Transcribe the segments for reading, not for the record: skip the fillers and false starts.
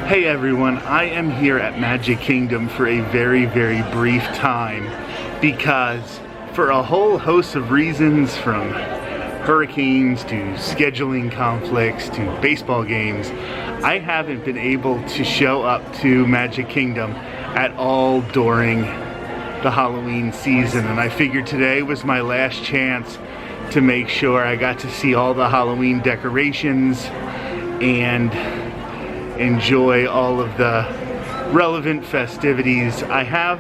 Hey everyone, I am here at Magic Kingdom for a very, very brief time because for a whole host of reasons, from hurricanes to scheduling conflicts to baseball games, I haven't been able to show up to Magic Kingdom at all during the Halloween season, and I figured today was my last chance to make sure I got to see all the Halloween decorations and enjoy all of the relevant festivities. I have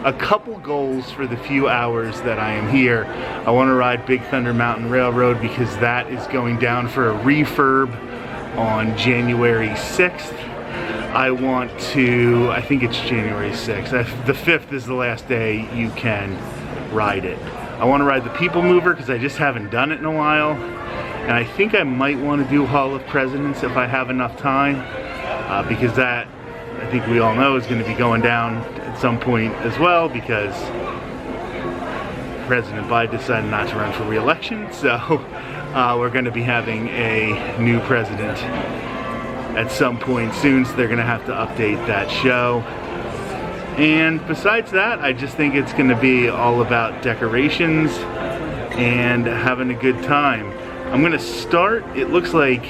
a couple goals for the few hours that I am here. I want to ride Big Thunder Mountain Railroad because that is going down for a refurb on January 6th. I think it's January 6th. The 5th is the last day you can ride it. I want to ride the People Mover because I just haven't done it in a while. And I think I might want to do Hall of Presidents if I have enough time, because that, I think we all know, is going to be going down at some point as well, because President Biden decided not to run for re-election, so we're going to be having a new president at some point soon, so they're going to have to update that show. And besides that, I just think it's going to be all about decorations and having a good time. I'm going to start, it looks like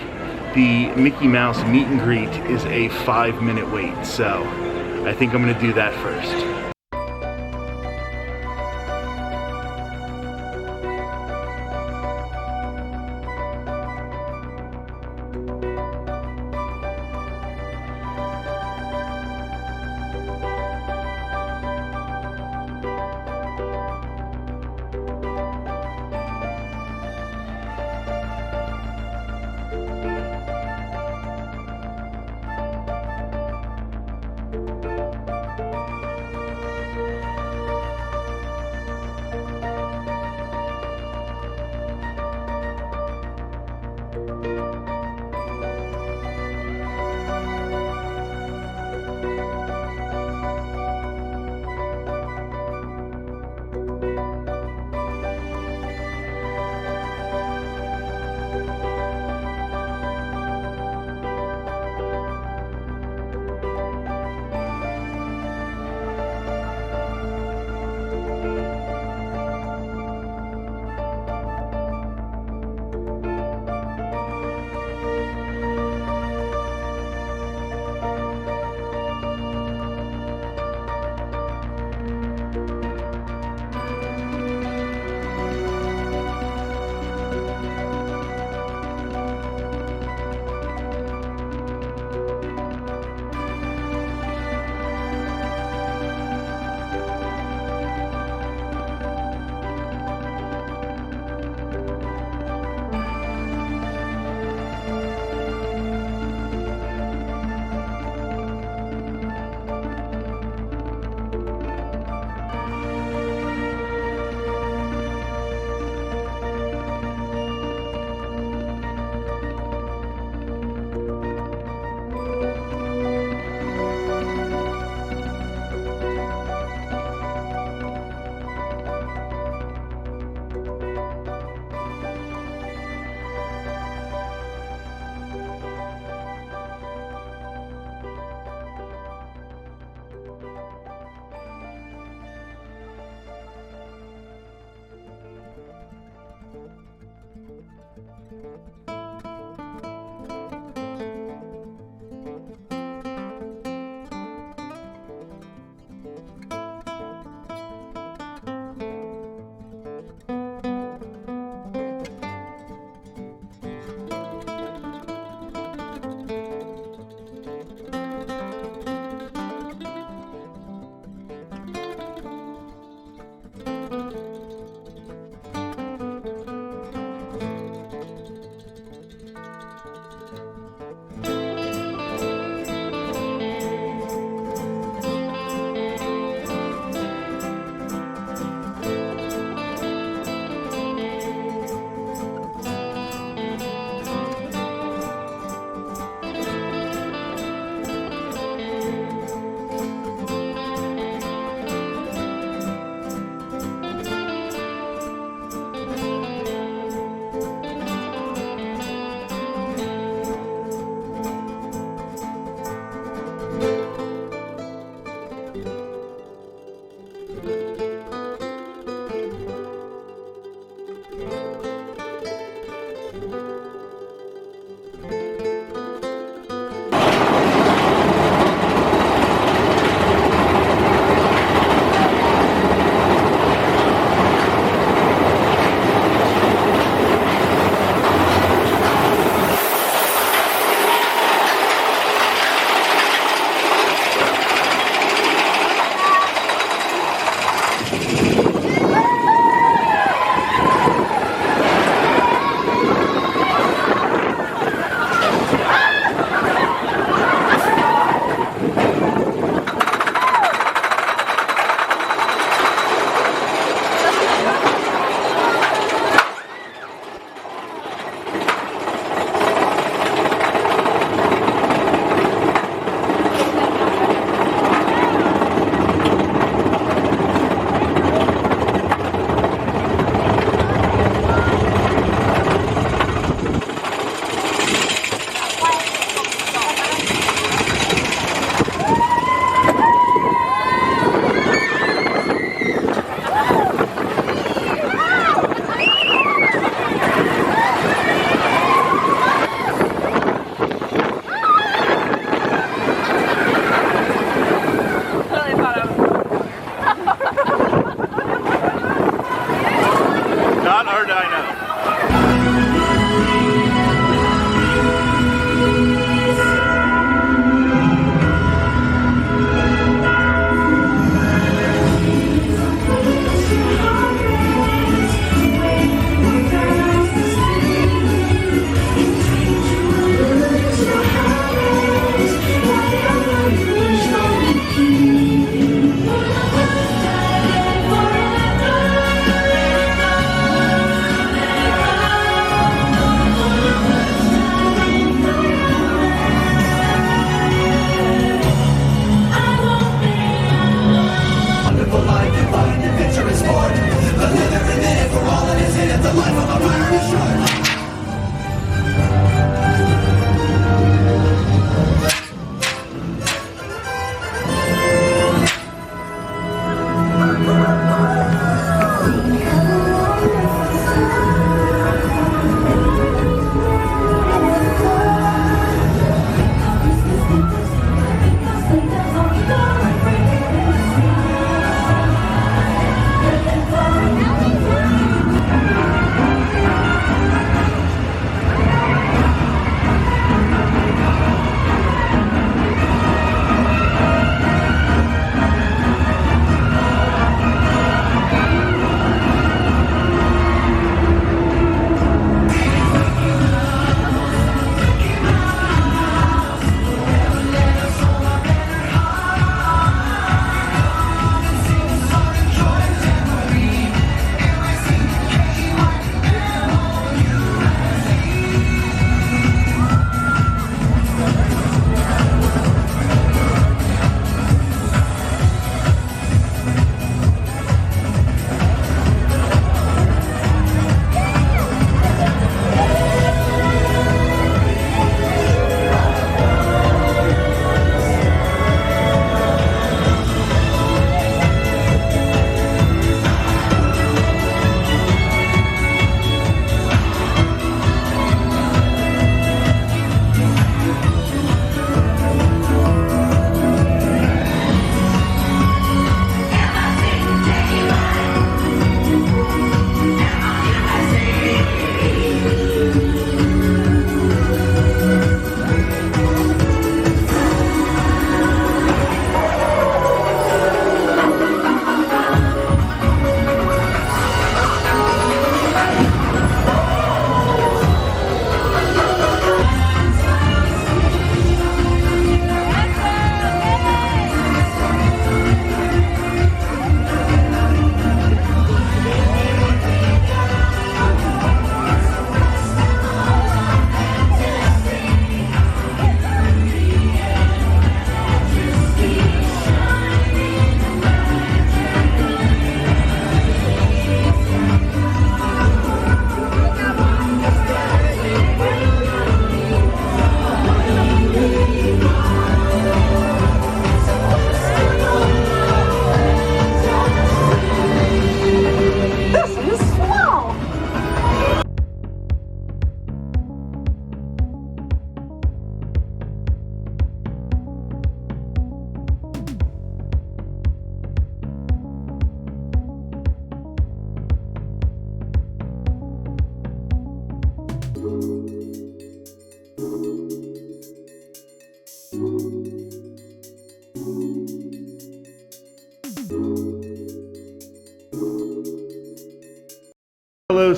the Mickey Mouse meet and greet is a 5-minute wait, so I think I'm going to do that first.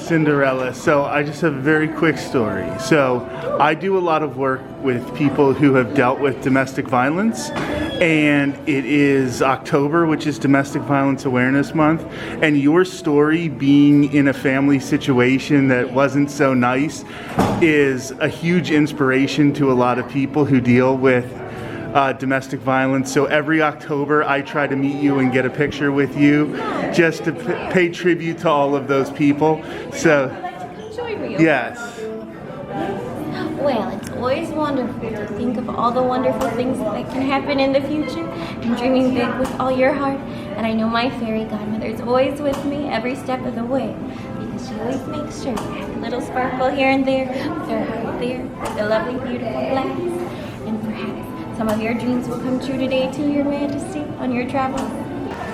Cinderella. So I just have a very quick story. So I do a lot of work with people who have dealt with domestic violence, and it is October, which is Domestic Violence Awareness Month, and your story being in a family situation that wasn't so nice is a huge inspiration to a lot of people who deal with domestic violence. So every October I try to meet you and get a picture with you just to pay tribute to all of those people. So yes. Well, it's always wonderful to think of all the wonderful things that can happen in the future and dreaming big with all your heart. And I know my fairy godmother's always with me every step of the way, because she always makes sure to have a little sparkle here and there with her heart there with the lovely beautiful glass. And perhaps some of your dreams will come true today too, Your Majesty, on your travels.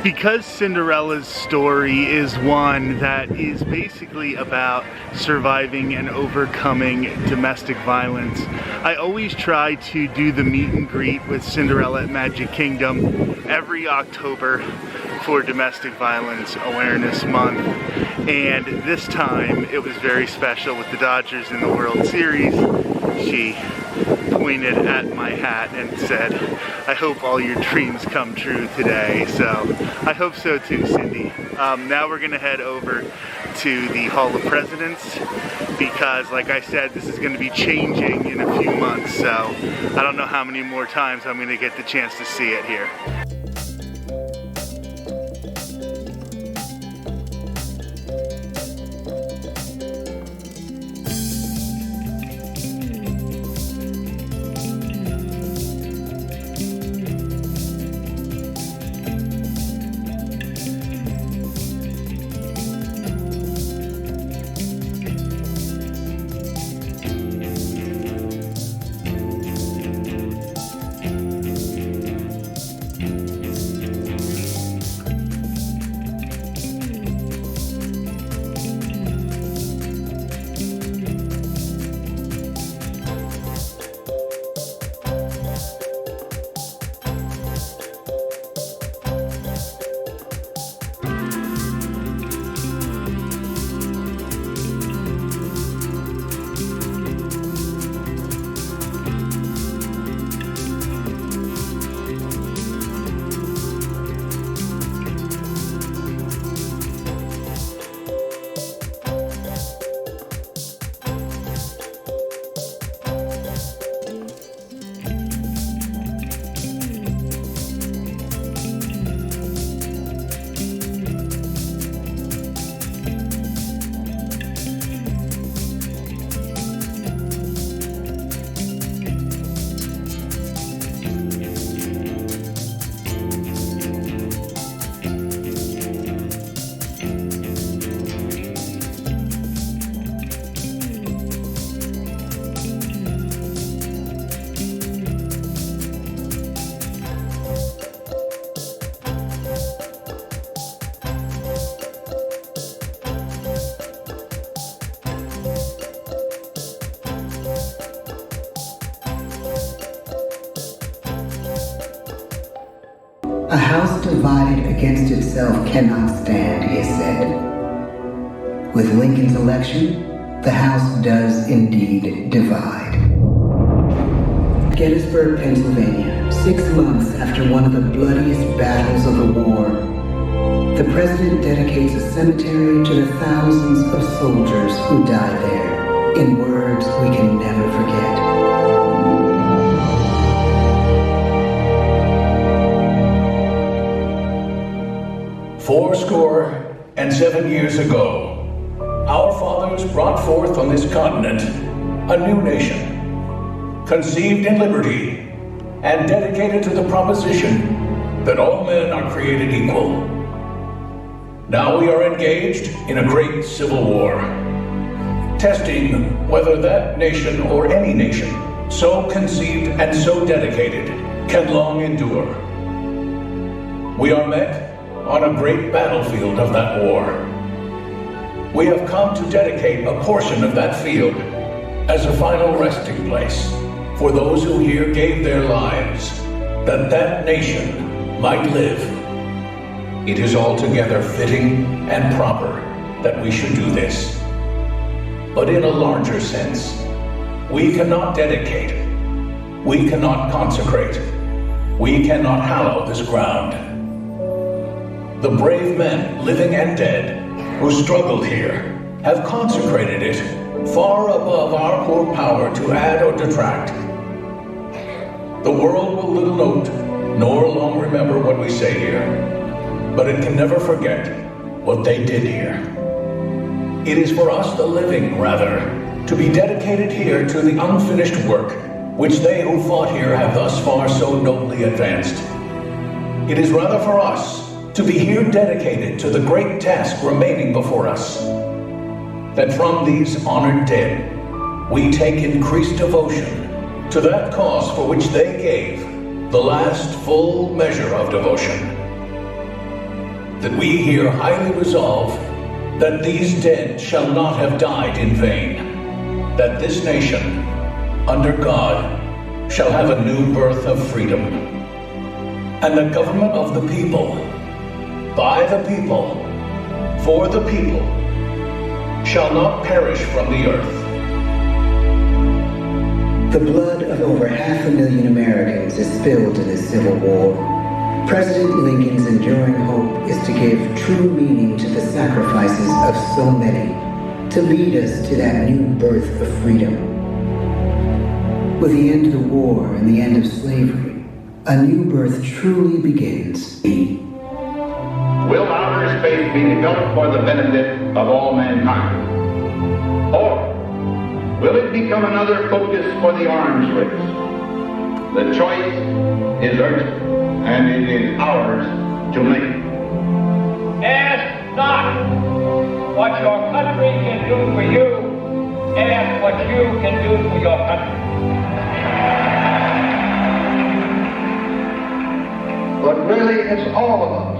Because Cinderella's story is one that is basically about surviving and overcoming domestic violence, I always try to do the meet and greet with Cinderella at Magic Kingdom every October for Domestic Violence Awareness Month. And this time it was very special with the Dodgers in the World Series. She pointed at my hat and said, "I hope all your dreams come true today." So I hope so too, Cindy. Now we're gonna head over to the Hall of Presidents, because like I said, this is gonna be changing in a few months. So I don't know how many more times I'm gonna get the chance to see it here. A house divided against itself cannot stand, he has said. With Lincoln's election, the House does indeed divide. Gettysburg, Pennsylvania, 6 months after one of the bloodiest battles of the war, the President dedicates a cemetery to the thousands of soldiers who died there, in words we can never forget. Fourscore and 7 years ago, our fathers brought forth on this continent a new nation, conceived in liberty and dedicated to the proposition that all men are created equal. Now we are engaged in a great civil war, testing whether that nation or any nation so conceived and so dedicated can long endure. We are met on a great battlefield of that war. We have come to dedicate a portion of that field as a final resting place for those who here gave their lives, that that nation might live. It is altogether fitting and proper that we should do this. but in a larger sense. We cannot dedicate, we cannot consecrate, we cannot hallow this ground. The brave men, living and dead, who struggled here, have consecrated it far above our poor power to add or detract. The world will little note, nor long remember what we say here, but it can never forget what they did here. It is for us, the living, rather, to be dedicated here to the unfinished work which they who fought here have thus far so nobly advanced. It is rather for us to be here dedicated to the great task remaining before us, that from these honored dead we take increased devotion to that cause for which they gave the last full measure of devotion. That we here highly resolve that these dead shall not have died in vain, that this nation, under God, shall have a new birth of freedom, and the government of the people, by the people, for the people, shall not perish from the earth. The blood of over 500,000 Americans is spilled in this Civil War. President Lincoln's enduring hope is to give true meaning to the sacrifices of so many, to lead us to that new birth of freedom. With the end of the war and the end of slavery, a new birth truly begins. Will outer space be developed for the benefit of all mankind? Or will it become another focus for the arms race? The choice is urgent, and it is ours to make. Ask not what your country can do for you. Ask what you can do for your country. But really, it's all of us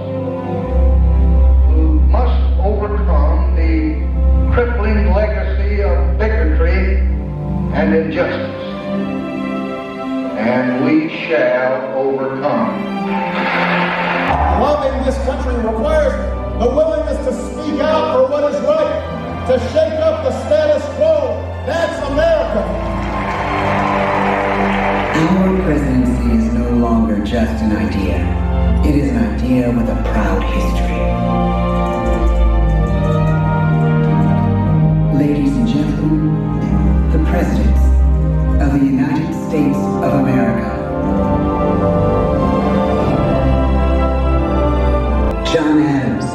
who must overcome the crippling legacy of bigotry and injustice. And we shall overcome. Loving this country requires the willingness to speak out for what is right, to shake up the status quo. That's America. Our presidency is no longer just an idea. It is an idea with a proud history. Ladies and gentlemen, the presidents of the United States of America. John Adams,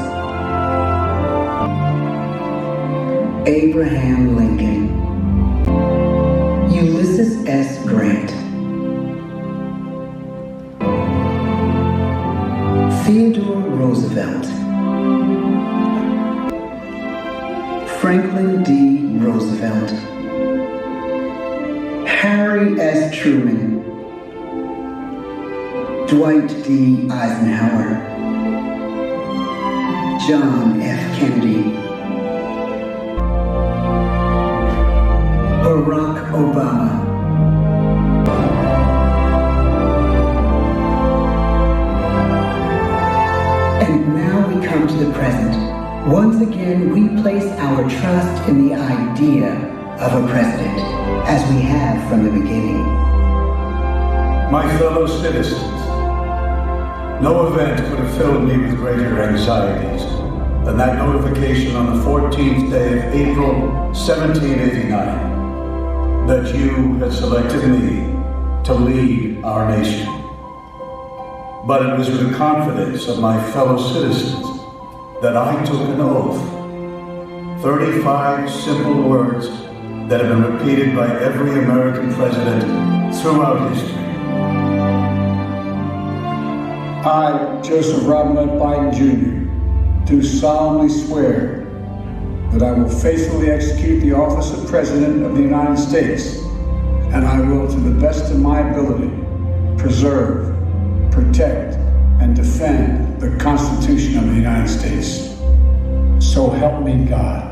Abraham Lincoln, Ulysses S. Grant, Theodore Roosevelt, Franklin D. Roosevelt, Harry S. Truman, Dwight D. Eisenhower, John F. Kennedy, Barack Obama, and now we come to the present. Once again, we place our trust in the idea of a president, as we have from the beginning. My fellow citizens, no event could have filled me with greater anxieties than that notification on the 14th day of April, 1789, that you had selected me to lead our nation. But it was with the confidence of my fellow citizens that I took an oath. 35 simple words that have been repeated by every American president throughout history. I, Joseph Robinette Biden Jr., do solemnly swear that I will faithfully execute the office of President of the United States, and I will, to the best of my ability, preserve, protect, and defend the Constitution of the United States. So help me God.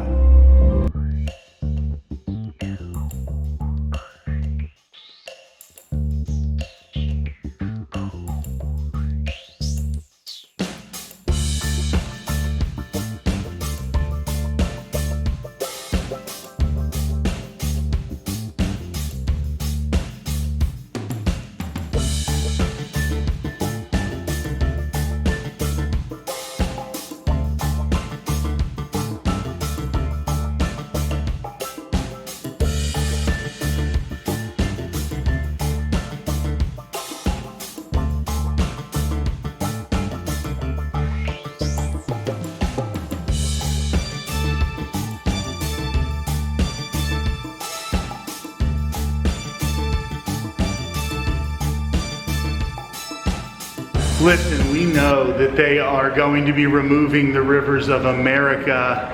Listen, we know that they are going to be removing the rivers of America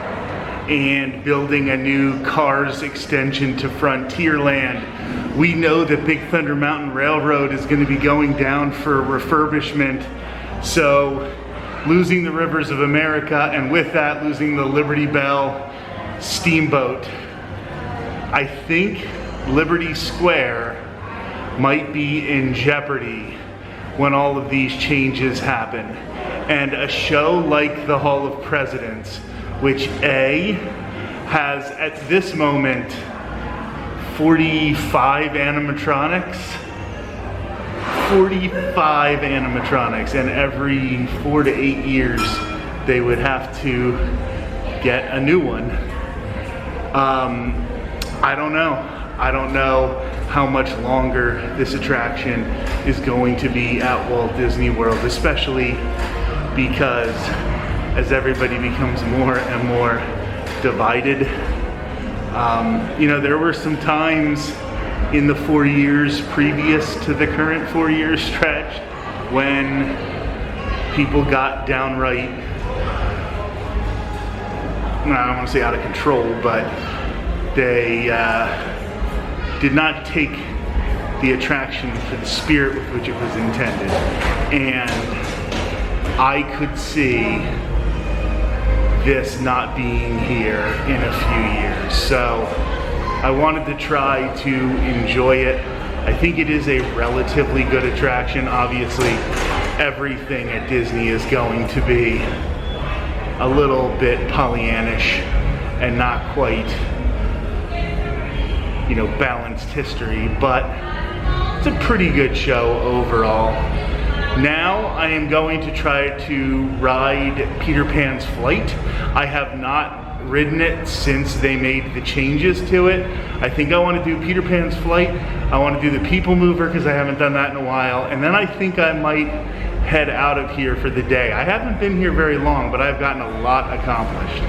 and building a new Cars extension to Frontierland. We know that Big Thunder Mountain Railroad is going to be going down for refurbishment. So losing the rivers of America, and with that losing the Liberty Bell steamboat, I think Liberty Square might be in jeopardy when all of these changes happen. And a show like the Hall of Presidents, which has at this moment 45 animatronics, and every 4 to 8 years they would have to get a new one. I don't know how much longer this attraction is going to be at Walt Disney World, especially because as everybody becomes more and more divided. There were some times in the 4 years previous to the current 4-year stretch when people got downright, I don't want to say out of control, but they did not take the attraction for the spirit with which it was intended. And I could see this not being here in a few years. So I wanted to try to enjoy it. I think it is a relatively good attraction. Obviously, everything at Disney is going to be a little bit Pollyannish and not quite, balanced history, but it's a pretty good show overall. Now I am going to try to ride Peter Pan's Flight. I have not ridden it since they made the changes to it. I think I want to do Peter Pan's Flight. I want to do the People Mover because I haven't done that in a while. And then I think I might head out of here for the day. I haven't been here very long, but I've gotten a lot accomplished.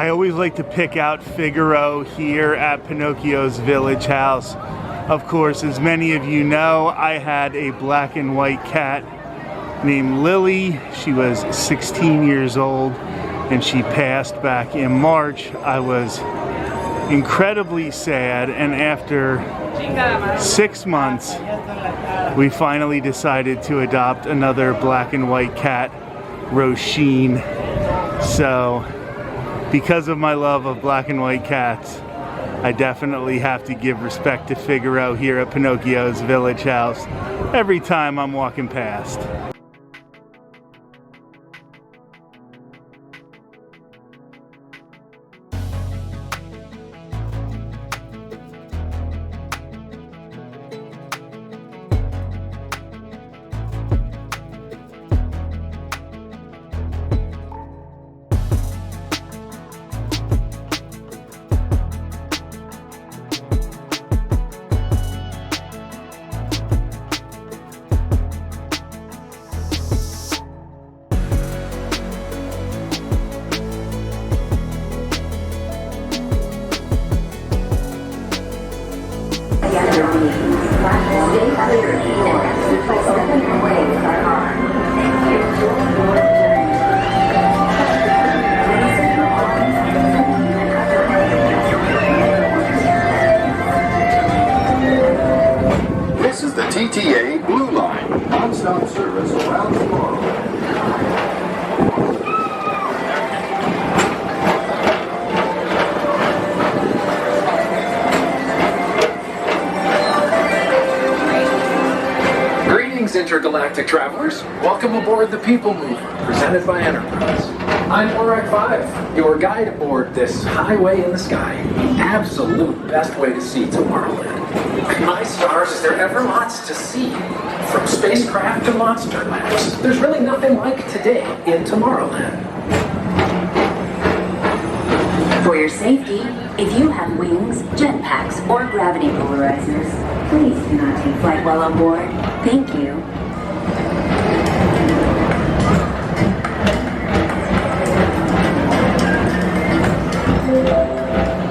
I always like to pick out Figaro here at Pinocchio's Village House. Of course, as many of you know, I had a black and white cat named Lily. She was 16 years old and she passed back in March. I was incredibly sad, and after 6 months, we finally decided to adopt another black and white cat, Roisin. So, because of my love of black and white cats, I definitely have to give respect to Figaro here at Pinocchio's Village House every time I'm walking past. This is the TTA Blue Line, non-stop service around Tomorrowland. Intergalactic travelers, welcome aboard the People Mover, presented by Enterprise. I'm Borak 5, your guide aboard this highway in the sky, the absolute best way to see Tomorrowland. My stars, is there ever lots to see? From spacecraft to monster labs, there's really nothing like today in Tomorrowland. For your safety, if you have wings, jetpacks, or gravity polarizers, please do not take flight while on board. Thank you.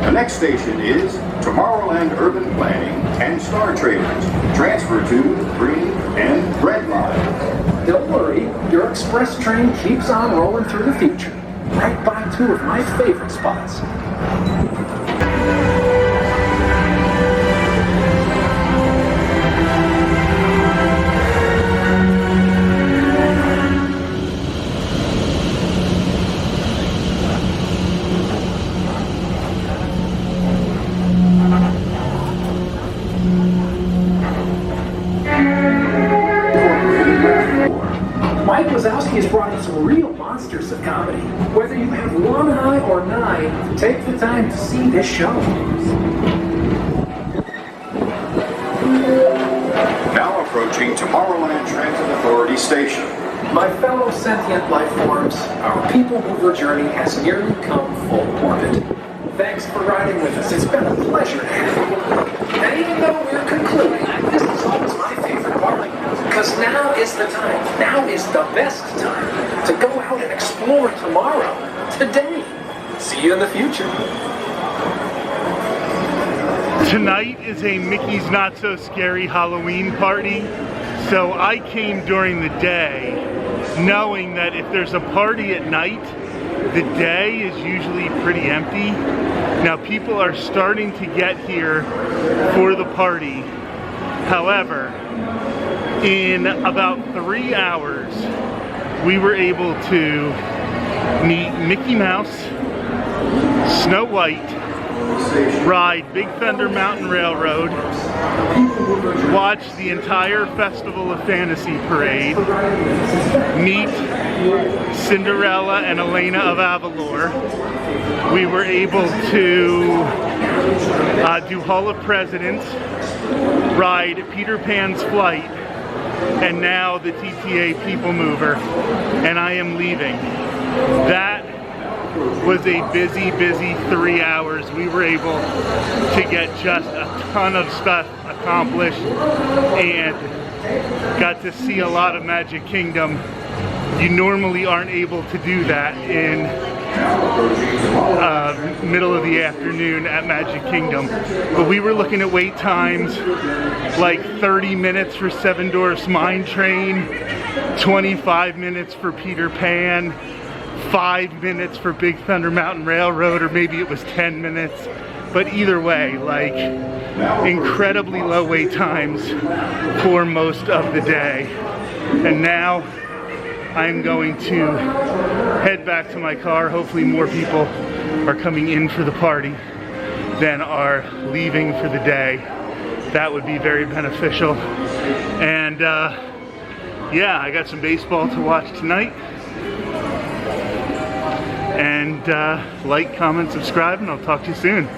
The next station is Tomorrowland Urban Planning and Star Traders. Transfer to Green and Red Line. Don't worry, your express train keeps on rolling through the future, right by two of my favorite spots. Mike Wazowski has brought in some real monsters of comedy. Whether you have one eye or nine, take the time to see this show. Now approaching Tomorrowland Transit Authority Station. My fellow sentient life forms, our People Mover journey has nearly come full orbit. Thanks for riding with us. It's been a pleasure to have you. And even though we're concluding, this is always my favorite part. Because now is the time, now is the best time to go out and explore tomorrow, today. See you in the future. Tonight is a Mickey's Not So Scary Halloween party, so I came during the day knowing that if there's a party at night, the day is usually pretty empty. Now people are starting to get here for the party. However, in about 3 hours, we were able to meet Mickey Mouse, Snow White, ride Big Thunder Mountain Railroad, watch the entire Festival of Fantasy parade, meet Cinderella and Elena of Avalor. We were able to do Hall of Presidents, ride Peter Pan's Flight, and now the TTA People Mover, and I am leaving. That was a busy 3 hours. We were able to get just a ton of stuff accomplished and got to see a lot of Magic Kingdom. You normally aren't able to do that in middle of the afternoon at Magic Kingdom. But we were looking at wait times like 30 minutes for Seven Dwarfs Mine Train, 25 minutes for Peter Pan, 5 minutes for Big Thunder Mountain Railroad, or maybe it was 10 minutes. But either way, like, incredibly low wait times for most of the day. And now I'm going to head back to my car. Hopefully more people are coming in for the party than are leaving for the day. That would be very beneficial. And yeah, I got some baseball to watch tonight. And like, comment, subscribe, and I'll talk to you soon.